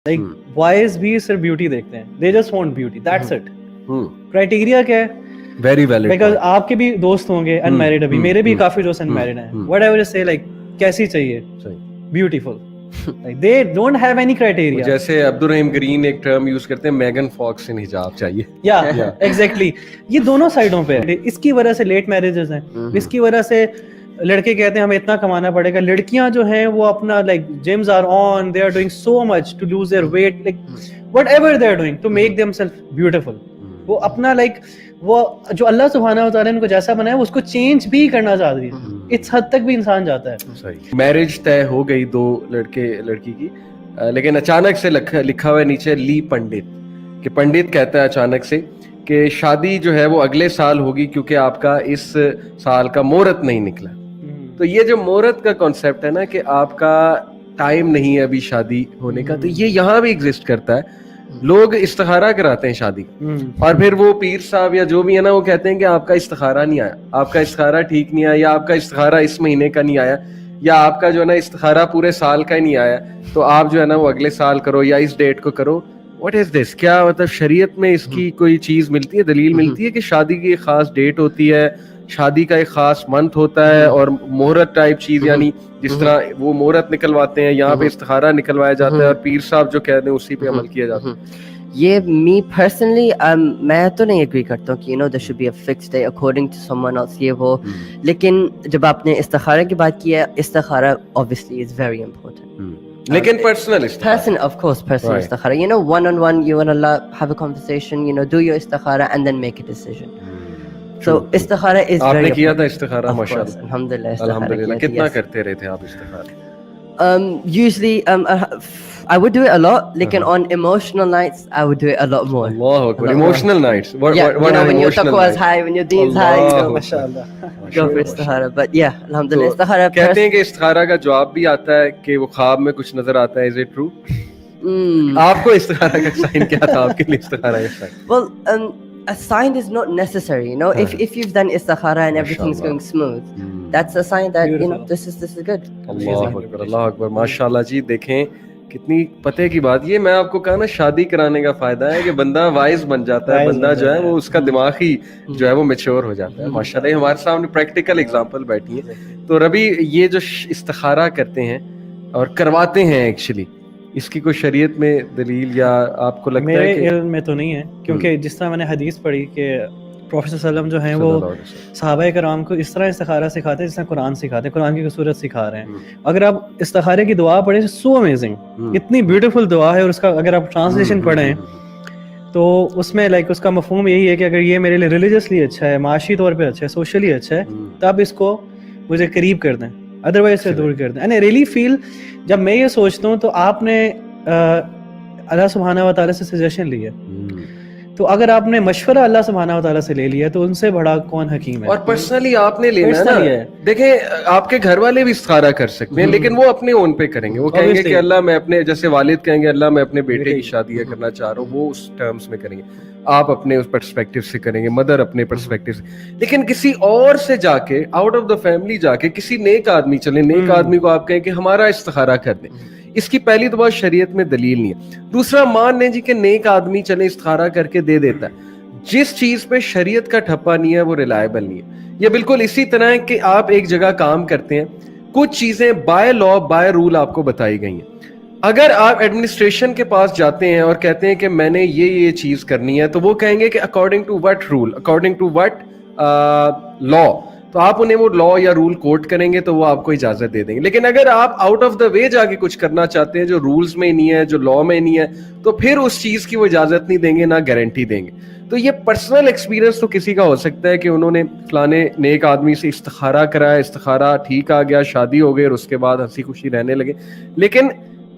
Like boys भी सिर्फ beauty देखते हैं, they just want beauty, that's it. Criteria क्या है? Very valid. बिकॉज आपके भी दोस्त होंगे अनमैरिड, अभी मेरे भी काफी दोस्त अनमैरिड हैं. What I would say like कैसी चाहिए? Beautiful. Like they don't have any criteria. जैसे अब्दुल रहीम ग्रीन एक टर्म यूज करते हैं, मेगन फॉक्स इन हिजाब चाहिए. Yeah, exactly. ये दोनों साइडों पे है. इसकी वजह से लेट मैरिजेस हैं, इसकी वजह से लड़के कहते हैं हमें इतना कमाना पड़ेगा. लड़कियां जो हैं वो अपना like gyms are on, they are doing so much to lose their weight, like whatever they are doing to make themself beautiful. वो अपना लाइक वो जो अल्लाह सुब्हानहू व तआला ने उनको जैसा बनाया है उसको चेंज भी करना चाहती है. इस हद तक भी इंसान जाता है. सही. मैरिज तय हो गई दो लड़के लड़की की, लेकिन अचानक से लिखा हुआ है नीचे ली पंडित, कि पंडित कहता है अचानक से कि शादी जो है वो अगले साल होगी क्योंकि आपका इस साल का मुहूर्त नहीं निकला. तो ये जो मुहूर्त का कॉन्सेप्ट है ना कि आपका टाइम नहीं है अभी शादी होने का, तो ये यहाँ भी एग्जिस्ट करता है. लोग इस्तिखारा कराते हैं शादी और फिर वो पीर साहब या जो भी है ना वो कहते हैं कि आपका इस्तिखारा नहीं आया, आपका इस्तिखारा ठीक नहीं आया, या आपका इस्तिखारा इस महीने का नहीं आया, या आपका जो है ना इस्तिखारा पूरे साल का ही नहीं आया, तो आप जो है ना वो अगले साल करो या इस डेट को करो. What is this? क्या मतलब शरीयत में इसकी कोई चीज मिलती है, दलील मिलती है कि शादी की एक खास डेट होती है, शादी का एक खास मंथ होता है और मुहूर्त टाइप चीज, यानी जिस तरह वो मुहूर्त निकलवाते हैं यहाँ पे इस्तिखारा निकलवाया जाता है और पीर साहब जो कहते हैं उसी पे अमल किया जाता है. ये मी पर्सनली मैं तो नहीं एग्री करता हूँ कि there should be a fixed day according to someone else ये वो. लेकिन जब आपने इस्तिखारा की बात की है, इस्तिखारा ऑब्वियसली इज वेरी इंपॉर्टेंट. लेकिन personal of course personal istikhara, one on one, you and Allah have a conversation, do your istikhara and then make a decision. So istikhara is आपने very किया था इस्तिखारा? माशाल्लाह, alhamdulillah. कितना करते रहे थे आप इस्तिखारा? Usually I would do it a lot, lekin on emotional nights I would do it a lot more. Allahu Akbar. Emotional nights. What are when your taqwa is high, when your deen is high, mashallah, go for istikhara. But yeah, alhamdulillah, istikhara. कहते हैं कि इस्तिखारा का जवाब भी आता है कि वो ख्वाब में कुछ नजर आता है. Is it true? आपको इस्तिखारा का साइन क्या था? आपके लिए इस्तिखारा का sign? Well, a sign is not necessary, if you've done istikhara and everything's going smooth, that's a sign that this is good. Allahu Akbar, Allahu Akbar, माशाल्लाह जी. देखें कितनी पते की बात. ये मैं आपको कहा ना, शादी कराने का फायदा है कि बंदा वाइज बन जाता है, बंदा जो है वो उसका दिमाग ही जो है वो मैच्योर हो जाता है. माशाल्लाह हमारे सामने प्रैक्टिकल एग्जांपल बैठी है. तो रवि, ये जो इस्तिखारा करते हैं और करवाते हैं एक्चुअली, इसकी कोई शरीयत में दलील या आपको लगता है कि? मेरे इल्म में तो नहीं है, क्योंकि जिस तरह मैंने हदीस पढ़ी कि प्रॉफेट सल्लल्लाहु जो हैं वो सहाबा कराम को इस तरह इस्तिखारा सिखाते हैं जिस तरह कुरान सिखाते हैं, कुरान की सूरत सिखा रहे हैं. अगर आप इस्तिखारे की दुआ पढ़ें, सो अमेजिंग, इतनी ब्यूटीफुल दुआ है, और उसका अगर आप ट्रांसलेशन पढ़ें तो उसमें लाइक उसका मफहूम यही है कि अगर ये मेरे लिए रिलीजियसली अच्छा है, माशी तौर पे अच्छा है, सोशली अच्छा है, तब इसको मुझे करीब कर दें, अदरवाइज से दूर कर दें. एंड आई रियली फील, जब मैं ये सोचता हूँ तो आपने अल्लाह सुब्हानहू व तआला से सजेशन ली है, तो अगर आपने मशवरा अल्लाह सुब्हानहू व तआला से ले लिया तो उनसे बड़ा कौन हकीम है. और पर्सनली आपने लेना है ना. देखें, आपके घर वाले भी इस्तिखारा कर सकते हैं, लेकिन वो अपने ओन पे करेंगे. वो कहेंगे कि अल्लाह मैं अपने, जैसे वालिद कहेंगे अल्लाह मैं अपने बेटे की शादी करना चाह रहा हूँ, वो उस टर्म्स में करेंगे. आप अपने उस पर्सपेक्टिव से करेंगे, मदर अपने पर्सपेक्टिव से. लेकिन किसी और से जाके, आउट ऑफ द फैमिली जाके, किसी नेक आदमी चले, नेक आदमी को आप कहें कि हमारा इस्तिखारा कर दें, इसकी पहली तो बात शरीयत में दलील नहीं है. दूसरा, मान लें जी कि नेक आदमी चले इस्तिखारा करके दे देता है, जिस चीज पे शरीयत का ठप्पा नहीं है वो रिलायबल नहीं है. ये बिल्कुल इसी तरह है कि आप एक जगह काम करते हैं, कुछ चीजें बाय लॉ बाय रूल आपको बताई गई हैं. अगर आप एडमिनिस्ट्रेशन के पास जाते हैं और कहते हैं कि मैंने ये चीज करनी है, तो वो कहेंगे कि according to what rule, according to what law. तो आप उन्हें वो लॉ या रूल कोट करेंगे तो वो आपको इजाजत दे देंगे. लेकिन अगर आप आउट ऑफ द वे जाके कुछ करना चाहते हैं जो रूल्स में नहीं है, जो लॉ में नहीं है, तो फिर उस चीज की वो इजाजत नहीं देंगे, ना गारंटी देंगे. तो ये पर्सनल एक्सपीरियंस तो किसी का हो सकता है कि उन्होंने फलाने नेक आदमी से इस्तिखारा कराया, इस्तिखारा ठीक आ गया, शादी हो गई और उसके बाद हंसी खुशी रहने लगे. लेकिन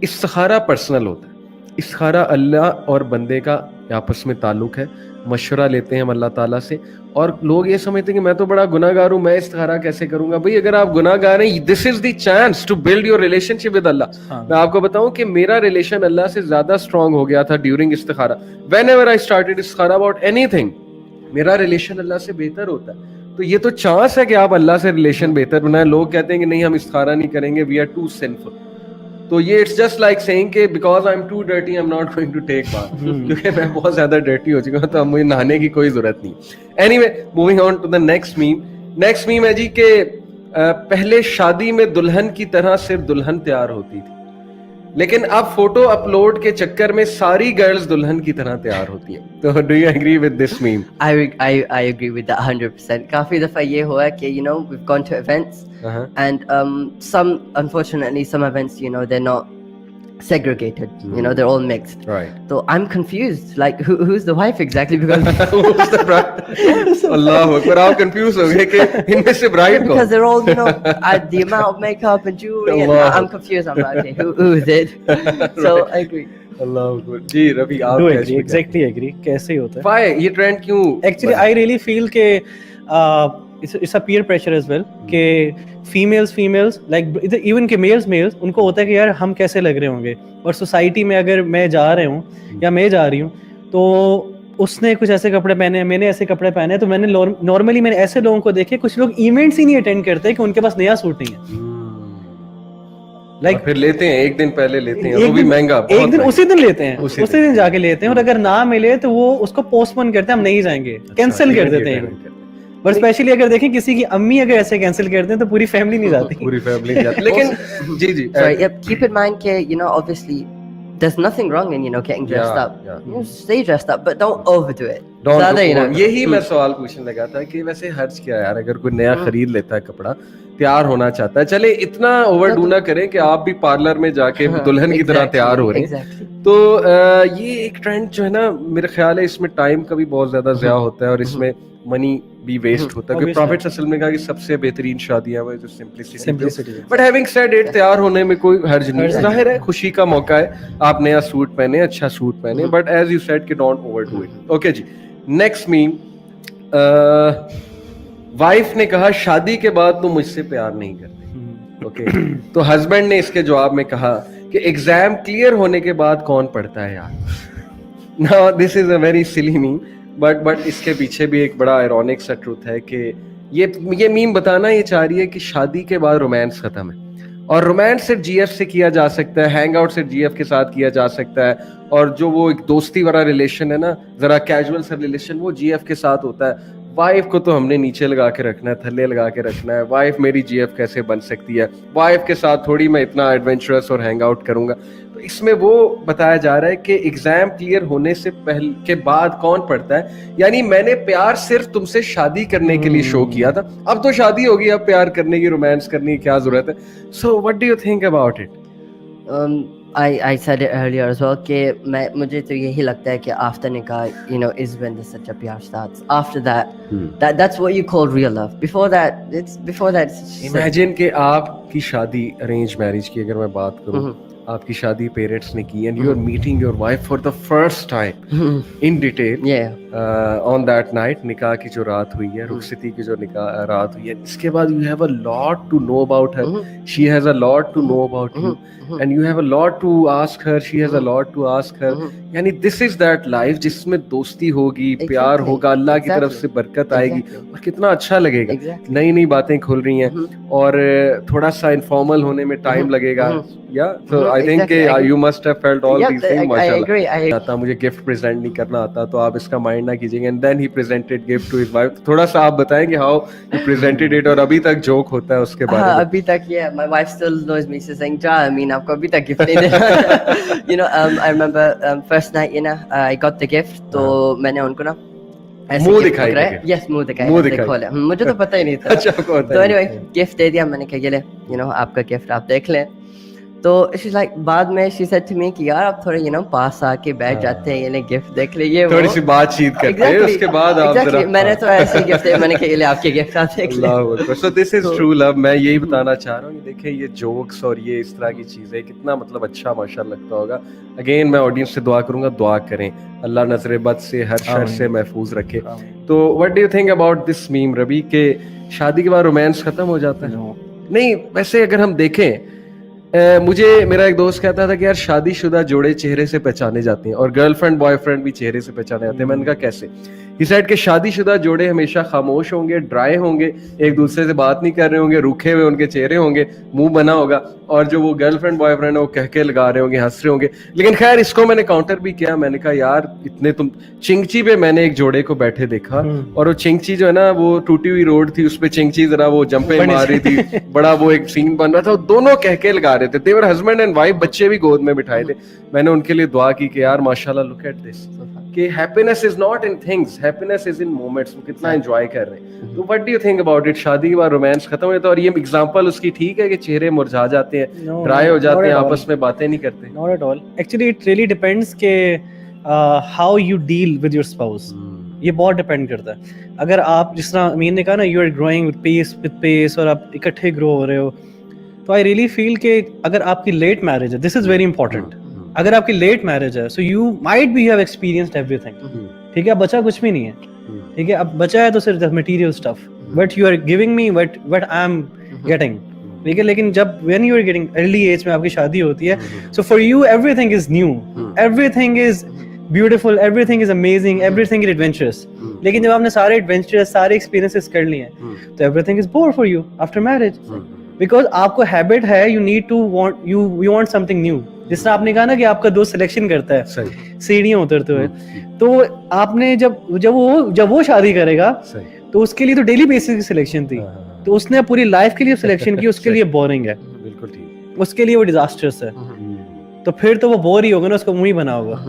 इस्तिखारा पर्सनल होता है. इस्तिखारा अल्लाह और बंदे का आपस में ताल्लुक है, मशवरा लेते हैं हम अल्लाह ताला से. और लोग ये समझते हैं कि मैं तो बड़ा गुनाहगार हूँ, मैं इस्तिखारा कैसे करूंगा? भाई, अगर आप गुनाहगार हैं, this is the chance to build your relationship with Allah. मैं आपको बताऊं कि मेरा रिलेशन अल्लाह से ज्यादा स्ट्रांग हो गया था ड्यूरिंग इस्तिखारा. व्हेनेवर आई स्टार्टेड इस्तिखारा अबाउट एनीथिंग, मेरा रिलेशन अल्लाह से बेहतर होता है. तो ये तो चांस है कि आप अल्लाह से रिलेशन बेहतर बनाएं. लोग कहते हैं कि नहीं हम इस्तिखारा नहीं करेंगे, वी आर टू सिनफुल. तो ये इट्स जस्ट लाइक सेइंग कि because I am too dirty I am not going to take bath, क्योंकि मैं बहुत ज्यादा डर्टी हो चुका हूं, तो अब मुझे नहाने की कोई जरूरत नहीं. Anyway, moving on to the next meme है जी के पहले शादी में दुल्हन की तरह सिर्फ दुल्हन तैयार होती थी, लेकिन अब फोटो अपलोड के चक्कर में सारी गर्ल्स दुल्हन की तरह तैयार होती हैं. तो do you agree with this meme? I agree with that 100%. काफी दफा ये हुआ कि you know we've gone to events and some unfortunately some events you know they're not segregated, you know they're all mixed, right? So I'm confused, like who's the wife exactly, because Who's the bride? Allahu Akbar, आप confused हो गए कि इनमें से bride कौन? because they're all you know the amount of makeup and jewelry and I'm confused. I'm like, okay, who is it? So I agree. Allahu Akbar. जी रवि, आप Do कैसे? agree, exactly agree. कैसे होता है? Why ये trend क्यों? Actually, I really feel के it's a peer pressure as well कि females like even के males उनको होता है कि यार हम कैसे लग रहे होंगे, और सोसाइटी में अगर मैं जा रहा हूँ या मैं जा रही हूँ तो उसने कुछ ऐसे कपड़े पहने हैं, मैंने ऐसे कपड़े पहने हैं, तो मैंने नॉर्मली मैंने ऐसे लोगों को देखे, कुछ लोग इवेंट्स ही नहीं अटेंड करते कि उनके पास नया सूट नहीं है. Like, फिर लेते हैं एक दिन पहले लेते हैं, वो भी महंगा, एक दिन उसी दिन लेते हैं, उसी दिन जाके लेते हैं, और अगर ना मिले तो वो उसको पोस्टपोन करते हैं, हम नहीं जाएंगे, कैंसिल कर देते हैं. बट स्पेशली अगर देखें किसी की अम्मी अगर ऐसे कैंसिल करते हैं तो पूरी फैमिली नहीं जाती. पूरी फैमिली नहीं जाती. लेकिन जी sorry, keep in mind कि you know obviously there's nothing wrong in you know getting dressed up. You know, stay dressed up but don't overdo it. यही मैं सवाल पूछने लगा था कि वैसे हर्ज क्या है यार, अगर कोई नया खरीद लेता है कपड़ा, तैयार होना चाहता है, चले इतना ओवरडू ना करें कि आप भी पार्लर में जाके दुल्हन की तरह तैयार हो रहे हैं. तो ये एक ट्रेंड जो है ना, मेरा ख्याल है इसमें टाइम का भी बहुत ज्यादा ज़या होता है और इसमें मनी भी वेस्ट होता है, क्योंकि प्रॉफिट सल्लल्लाहु अलैहि वसल्लम ने कहा कि सबसे बेहतरीन शादियां वो जो simplicity. But having said it, तैयार होने में कोई हर्ज नहीं, जाहिर है खुशी का मौका है, आप नया सूट पहने, अच्छा सूट पहने, बट एज यू सेड कि डोंट ओवरडू इट. ओके जी, नेक्स्ट मीम. वाइफ ने कहा शादी के बाद तुम मुझसे प्यार नहीं करते. ओके, तो हस्बैंड ने इसके जवाब में कहा कि एग्जाम क्लियर होने के बाद कौन पढ़ता है यार. Now this is a very silly meme, but इसके पीछे भी एक बड़ा आयरॉनिक सा ट्रुथ है कि ये मीम बताना ये चाह रही है कि शादी के बाद रोमांस खत्म है, और रोमांस सिर्फ जीएफ से किया जा सकता है, हैंग आउट सिर्फ जीएफ के साथ किया जा सकता है, और जो वो एक दोस्ती वाला रिलेशन है ना, जरा कैजुअल सा रिलेशन, वो जीएफ के साथ होता है. वाइफ को तो हमने नीचे लगा के रखना है, थल्ले लगा के रखना है. वाइफ मेरी जीएफ कैसे बन सकती है? वाइफ के साथ थोड़ी मैं इतना एडवेंचरस और हैंग आउट करूंगा. तो इसमें वो बताया जा रहा है कि एग्जाम क्लियर होने से पहले के बाद कौन पढ़ता है, यानी मैंने प्यार सिर्फ तुमसे शादी करने के लिए शो किया था, अब तो शादी होगी, अब प्यार करने की, रोमांस करने की क्या जरूरत है? So what do you think about it? I said it earlier as well कि मुझे तो यही लगता है कि after nikah you know is when the सच्चा प्यार starts. After that that's what you call real love. Before that it's imagine कि आपकी शादी अरेंज मैरिज की अगर मैं बात करूं, आपकी शादी पेरेंट्स ने की, and you are meeting your wife for the first time in detail on that night, निकाह की जो रात हुई है, रुखसती की जो निकाह रात हुई है, इसके बाद you have a lot to know about her, she has a lot to know about you, and you have a lot to ask her, she has a lot to ask her. यानी this is that life जिसमें दोस्ती होगी, प्यार होगा, अल्लाह की तरफ से बरकत आएगी, और कितना अच्छा लगेगा. नई नई बातें खुल रही हैं, और थोड़ा सा इनफॉर्मल होने में टाइम लगेगा. या so I think you must have felt all these things. माशाल्लाह. आता मुझे गिफ्ट प्रेजेंट नहीं करना आता, तो आप इसका माइंड ना कीजिएगा. And then he presented gift to his wife. थोड़ा सा आप बताएंगे हाउ यू प्रेजेंटेड इट, और अभी तक जोक होता है उसके बारे में? अभी तक my wife still knows me, she saying जा, आई मीन आपको अभी तक गिफ्ट नहीं दिया. You know I remember first night you know I got the gift, तो मैंने उनको ना मुंह दिखाई, यस मुंह दिखाया, मुझे तो पता ही नहीं था. तो एनीवे गिफ्ट दे दिया मैंने, कहा ये ले यू नो आपका गिफ्ट, आप देख लें. तो she's like बाद में she said to me कि यार आप थोड़े you know पास आके बैठ जाते हैं, ये ले गिफ्ट देख ले, ये थोड़ी सी बातचीत करते हैं, उसके बाद आप जरा. मैंने तो ऐसे गिफ्ट दिया, मैंने कहा ये ले आपके गिफ्ट, आप देख ले. So this is true love. मैं यही बताना चाह रहा हूँ. देखें ये जोक्स और ये इस तरह की चीजें कितना मतलब अच्छा माशाल्लाह लगता होगा. अगेन मैं ऑडियंस से दुआ करूंगा, दुआ करें अल्लाह नजर बद से, हर शर से महफूज रखे. तो what do you think about this मीम रबी के शादी के बाद रोमांस खत्म हो जाता है? नहीं, वैसे अगर हम देखें, मुझे मेरा एक दोस्त कहता था कि यार शादीशुदा जोड़े चेहरे से पहचाने जाते हैं, और गर्लफ्रेंड बॉयफ्रेंड भी चेहरे से पहचाने जाते हैं. मैंने कहा कैसे? He said کہ شادی شدہ جوڑے ہمیشہ خاموش ہوں گے, ڈرائی ہوں گے, ایک دوسرے سے بات نہیں کر رہے ہوں گے, روکھے ہوئے ان کے چہرے ہوں گے, منہ بنا ہوگا, اور جو وہ گرل فرینڈ بوائے فرینڈ ہے وہ کہہ کے لگا رہے ہوں گے, ہنس رہے ہوں گے. لیکن خیر اس کو میں نے کاؤنٹر بھی کیا, میں نے کہا یار اتنے تم چنگچی پہ میں نے ایک جوڑے کو بیٹھے دیکھا, اور وہ چنگچی جو ہے نا وہ ٹوٹی ہوئی روڈ تھی, اس پہ چنگچی ذرا وہ جمپیں مار رہی تھی, بڑا وہ ایک سین بن رہا تھا, دونوں کہہ کے لگا رہے تھے. they were husband and wife, بچے بھی گود میں بٹھائے تھے. میں نے ان کے لیے دعا کی کہ یار ماشاءاللہ look at this, کہ happiness is not in things, happiness is in moments. وہ کتنا enjoy کر رہے ہیں. تو what do you think about it? شادی کے بعد رومانس ختم ہو جاتا ہے, اور یہ ایگزامپل اس کی ٹھیک ہے کہ چہرے مرجھا جاتے ہیں, ڈرائی ہو جاتے ہیں, آپس میں باتیں نہیں کرتے. Not at all. Actually it really depends کہ how you deal with your spouse. یہ بہت ڈپینڈ کرتا ہے. اگر آپ جس طرح امین نے کہا نا, you are growing with pace اور آپ اکٹھے گرو ہو رہے ہو, تو آئی ریئلی فیل کہ اگر آپ کی لیٹ میرج ہے, دس از ویری امپورٹنٹ, اگر آپ کی لیٹ میرج ہے so you might be have experienced everything, ٹھیک ہے, اب بچا کچھ بھی نہیں ہے, ٹھیک ہے, اب بچا ہے تو صرف material stuff, but you are giving me what I am getting, ٹھیک ہے. لیکن جب when you are getting early age میں آپ کی شادی ہوتی ہے, so for you everything is new, everything is beautiful, everything is amazing, everything is adventurous. لیکن جب آپ نے سارے ایڈونچرس سارے ایکسپیرینسز کر لیے ہیں تو everything is bore for you after marriage, because آپ کو ہیبٹ ہے, you need to want you want something new. جس طرح آپ نے کہا نا کہ آپ کا دوست سلیکشن کرتا ہے سیڑھیاں اترتے ہوئے, تو آپ نے جب وہ شادی کرے گا تو اس کے لیے تو ڈیلی بیسس کی سلیکشن تھی, تو اس نے پوری لائف کے لیے سلیکشن کی, اس کے لیے بورنگ ہے, بالکل ٹھیک, اس کے لیے وہ ڈیزاسٹرس ہے, تو پھر تو وہ بور ہی ہوگا نا, اس کو منہ ہی بنا ہوگا.